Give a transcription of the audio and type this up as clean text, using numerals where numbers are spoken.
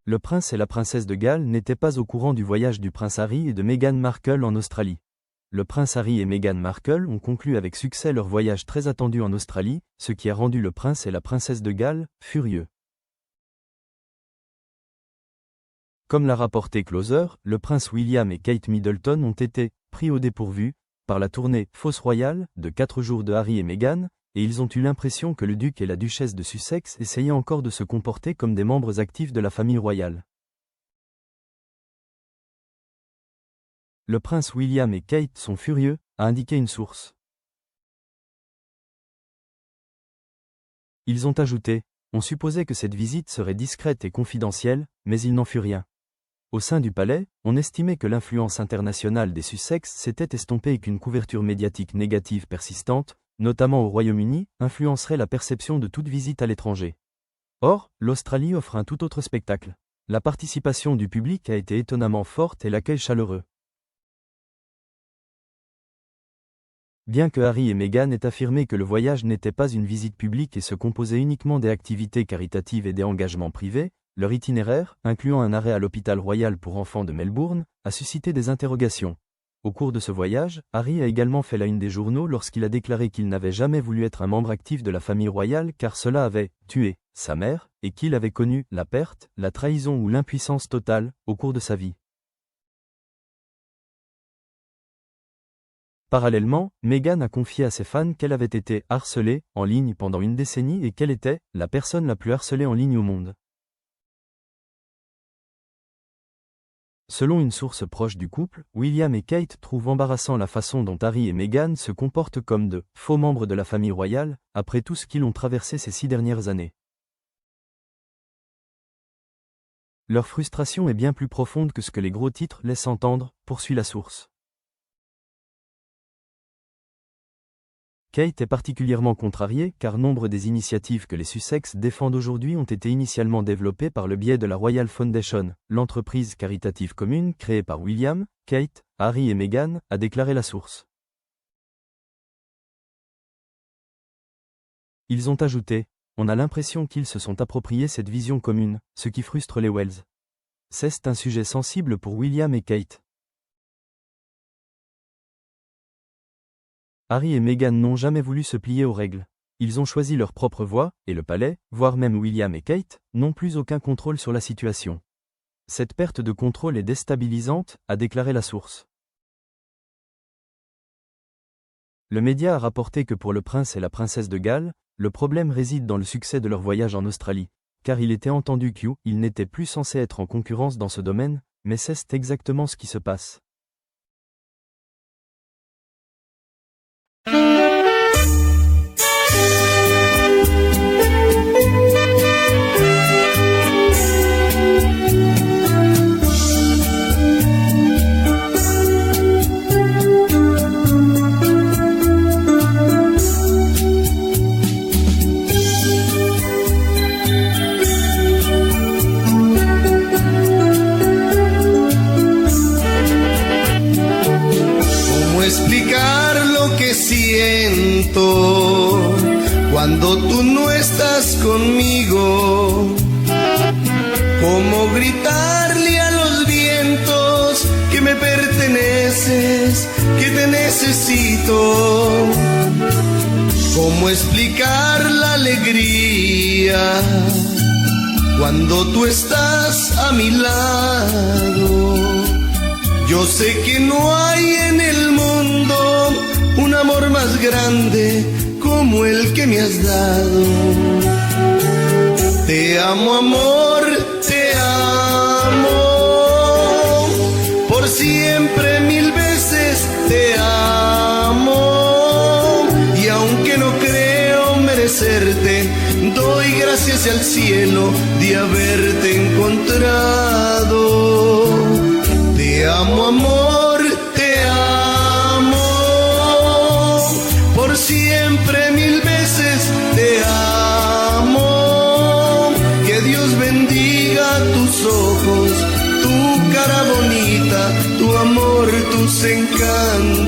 Le prince et la princesse de Galles n'étaient pas au courant du voyage du prince Harry et de Meghan Markle en Australie. Le prince Harry et Meghan Markle ont conclu avec succès leur voyage très attendu en Australie, ce qui a rendu le prince et la princesse de Galles furieux. Comme l'a rapporté Closer, le prince William et Kate Middleton ont été pris au dépourvu par la tournée Fosse Royale de 4 jours de Harry et Meghan, et ils ont eu l'impression que le duc et la duchesse de Sussex essayaient encore de se comporter comme des membres actifs de la famille royale. Le prince William et Kate sont furieux, a indiqué une source. Ils ont ajouté: on supposait que cette visite serait discrète et confidentielle, mais il n'en fut rien. Au sein du palais, on estimait que l'influence internationale des Sussex s'était estompée et qu'une couverture médiatique négative persistante, notamment au Royaume-Uni, influencerait la perception de toute visite à l'étranger. Or, l'Australie offre un tout autre spectacle. La participation du public a été étonnamment forte et l'accueil chaleureux. Bien que Harry et Meghan aient affirmé que le voyage n'était pas une visite publique et se composait uniquement des activités caritatives et des engagements privés, leur itinéraire, incluant un arrêt à l'hôpital royal pour enfants de Melbourne, a suscité des interrogations. Au cours de ce voyage, Harry a également fait la une des journaux lorsqu'il a déclaré qu'il n'avait jamais voulu être un membre actif de la famille royale car cela avait tué sa mère, et qu'il avait connu la perte, la trahison ou l'impuissance totale au cours de sa vie. Parallèlement, Meghan a confié à ses fans qu'elle avait été harcelée en ligne pendant une décennie et qu'elle était la personne la plus harcelée en ligne au monde. Selon une source proche du couple, William et Kate trouvent embarrassant la façon dont Harry et Meghan se comportent comme de faux membres de la famille royale, après tout ce qu'ils ont traversé ces 6 dernières années. Leur frustration est bien plus profonde que ce que les gros titres laissent entendre, poursuit la source. Kate est particulièrement contrariée car nombre des initiatives que les Sussex défendent aujourd'hui ont été initialement développées par le biais de la Royal Foundation, l'entreprise caritative commune créée par William, Kate, Harry et Meghan, a déclaré la source. Ils ont ajouté: on a l'impression qu'ils se sont appropriés cette vision commune, ce qui frustre les Wells. C'est un sujet sensible pour William et Kate. Harry et Meghan n'ont jamais voulu se plier aux règles. Ils ont choisi leur propre voie, et le palais, voire même William et Kate, n'ont plus aucun contrôle sur la situation. Cette perte de contrôle est déstabilisante, a déclaré la source. Le média a rapporté que pour le prince et la princesse de Galles, le problème réside dans le succès de leur voyage en Australie, car il était entendu qu'ils n'étaient plus censés être en concurrence dans ce domaine, mais c'est exactement ce qui se passe. Explicar lo que siento cuando tú no estás conmigo, cómo gritarle a los vientos que me perteneces, que te necesito, cómo explicar la alegría cuando tú estás a mi lado. Yo sé que no hay en el mundo un amor más grande como el que me has dado. Te amo, amor, te amo, por siempre 1000 veces te amo. Y aunque no creo merecerte, doy gracias al cielo de haberte encontrado. Te amo, amor, te amo, por siempre 1000 veces te amo. Que Dios bendiga tus ojos, tu cara bonita, tu amor, tus encantos.